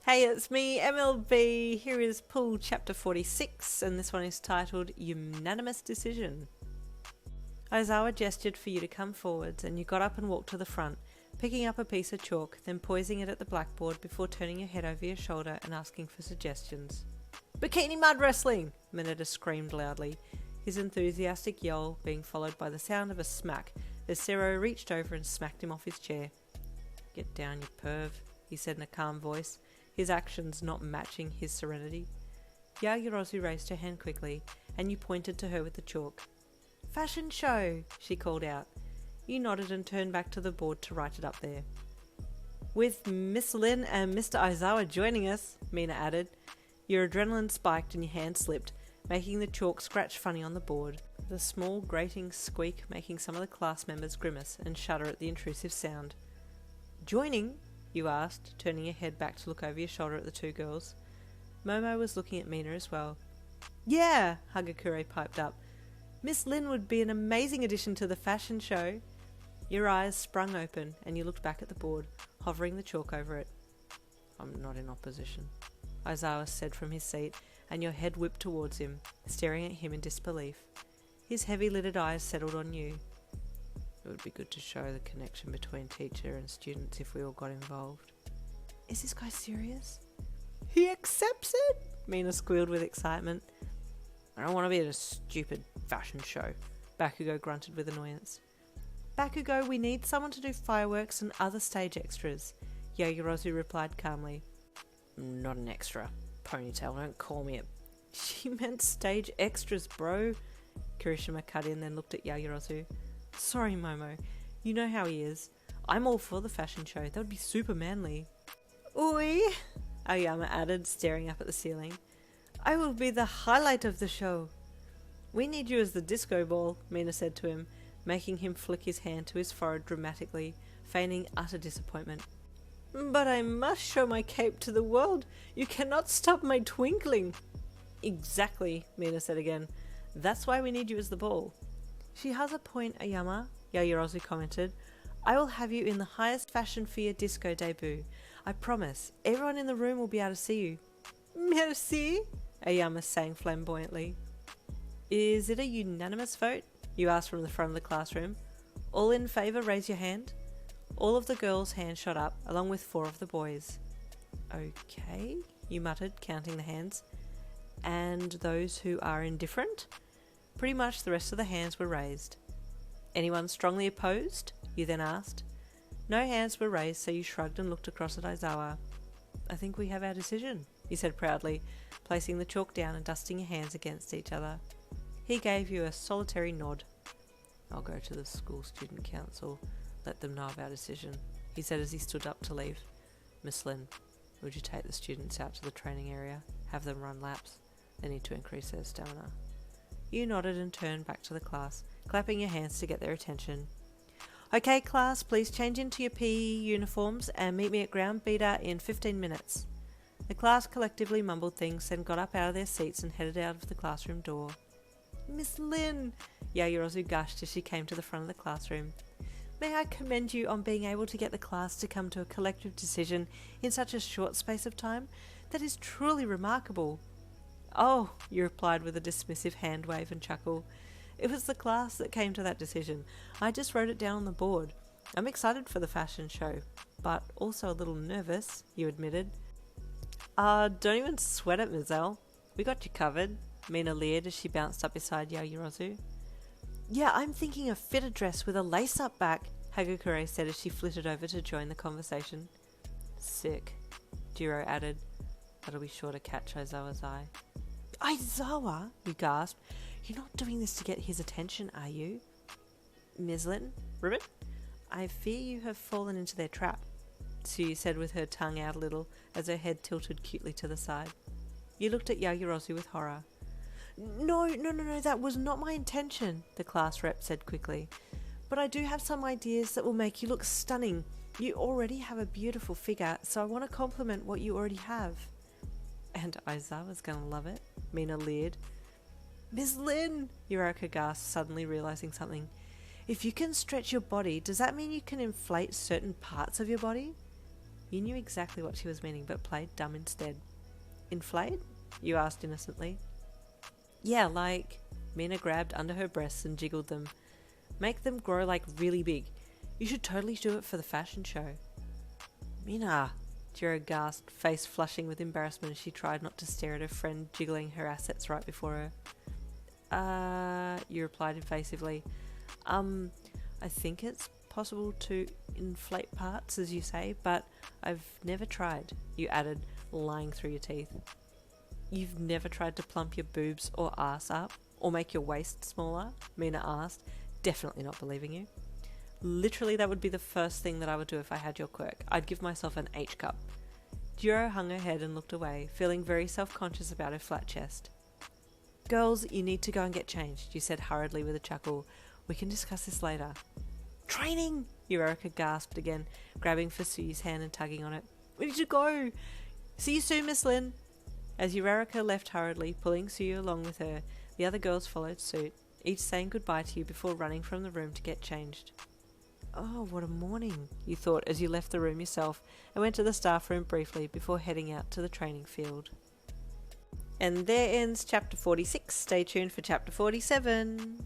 Hey, it's me, MLB. Here is Pool Chapter 46, and this one is titled Unanimous Decision. Aizawa gestured for you to come forwards, and you got up and walked to the front, picking up a piece of chalk, then poising it at the blackboard before turning your head over your shoulder and asking for suggestions. Bikini mud wrestling! Mineta screamed loudly, his enthusiastic yell being followed by the sound of a smack as Zero reached over and smacked him off his chair. Get down, you perv, he said in a calm voice, his actions not matching his serenity. Yaoyorozu raised her hand quickly, and you pointed to her with the chalk. Fashion show, she called out. You nodded and turned back to the board to write it up there. With Miss Lin and Mr. Aizawa joining us, Mina added. Your adrenaline spiked and your hand slipped, making the chalk scratch funny on the board, the small grating squeak making some of the class members grimace and shudder at the intrusive sound. Joining? You asked, turning your head back to look over your shoulder at the two girls. Momo was looking at Mina as well. Yeah, Hagakure piped up. Miss Lin would be an amazing addition to the fashion show. Your eyes sprung open and you looked back at the board, hovering the chalk over it. I'm not in opposition, Aizawa said from his seat, and your head whipped towards him, staring at him in disbelief. His heavy-lidded eyes settled on you. It would be good to show the connection between teacher and students if we all got involved. Is this guy serious? He accepts it? Mina squealed with excitement. I don't want to be at a stupid fashion show, Bakugo grunted with annoyance. Bakugo, we need someone to do fireworks and other stage extras, Yaoyorozu replied calmly. Not an extra. Ponytail, don't call me it. She meant stage extras, bro. Kirishima cut in, then looked at Yaoyorozu. Sorry, Momo. You know how he is. I'm all for the fashion show. That would be super manly. Oi, Aoyama added, staring up at the ceiling. I will be the highlight of the show. We need you as the disco ball, Mina said to him, making him flick his hand to his forehead dramatically, feigning utter disappointment. But I must show my cape to the world. You cannot stop my twinkling. Exactly, Mina said again. That's why we need you as the ball. She has a point, Aoyama, Yaoyorozu commented. I will have you in the highest fashion for your disco debut. I promise. Everyone in the room will be able to see you. Merci, Aoyama sang flamboyantly. Is it a unanimous vote? You asked from the front of the classroom. All in favour, raise your hand. All of the girls' hands shot up, along with 4 of the boys. Okay, you muttered, counting the hands. And those who are indifferent? Pretty much the rest of the hands were raised. Anyone strongly opposed? You then asked. No hands were raised, so you shrugged and looked across at Aizawa. I think we have our decision, he said proudly, placing the chalk down and dusting your hands against each other. He gave you a solitary nod. I'll go to the school student council, let them know of our decision, he said as he stood up to leave. Miss Lin, would you take the students out to the training area, have them run laps? They need to increase their stamina. You nodded and turned back to the class, clapping your hands to get their attention. Okay, class, please change into your PE uniforms and meet me at ground beta in 15 minutes. The class collectively mumbled things, then got up out of their seats and headed out of the classroom door. Miss Lin, Yaoyorozu gushed as she came to the front of the classroom. May I commend you on being able to get the class to come to a collective decision in such a short space of time? That is truly remarkable. Oh, you replied with a dismissive hand wave and chuckle. It was the class that came to that decision. I just wrote it down on the board. I'm excited for the fashion show, but also a little nervous, you admitted. Don't even sweat it, Mizelle. We got you covered, Mina leered as she bounced up beside Yaoyorozu. Yeah, I'm thinking a fitted dress with a lace-up back, Hagakure said as she flitted over to join the conversation. Sick, Jiro added. That'll be sure to catch Aizawa's eye. Aizawa, you gasped. You're not doing this to get his attention, are you? Ms. Lin, Ribbit, I fear you have fallen into their trap, Tsuyu said with her tongue out a little as her head tilted cutely to the side. You looked at Yaoyorozu with horror. No, that was not my intention, the class rep said quickly. But I do have some ideas that will make you look stunning. You already have a beautiful figure, so I want to compliment what you already have. And Aizawa's gonna love it, Mina leered. Ms. Lin, Yuraka gasped, suddenly realising something. If you can stretch your body, does that mean you can inflate certain parts of your body? You knew exactly what she was meaning, but played dumb instead. Inflate? You asked innocently. Yeah, like... Mina grabbed under her breasts and jiggled them. Make them grow like really big. You should totally do it for the fashion show. Mina, Jiro gasped, face flushing with embarrassment as she tried not to stare at her friend jiggling her assets right before her. You replied evasively. I think it's possible to inflate parts, as you say, but I've never tried, you added, lying through your teeth. You've never tried to plump your boobs or ass up? Or make your waist smaller? Mina asked, definitely not believing you. Literally, that would be the first thing that I would do if I had your quirk. I'd give myself an H cup. Jiro hung her head and looked away, feeling very self-conscious about her flat chest. Girls, you need to go and get changed, you said hurriedly with a chuckle. We can discuss this later. Training! Eureka gasped again, grabbing for Suyi's hand and tugging on it. We need to go! See you soon, Miss Lin! As Eureka left hurriedly, pulling Suyu along with her, the other girls followed suit, each saying goodbye to you before running from the room to get changed. Oh, what a morning, you thought as you left the room yourself and went to the staff room briefly before heading out to the training field. And there ends chapter 46. Stay tuned for chapter 47.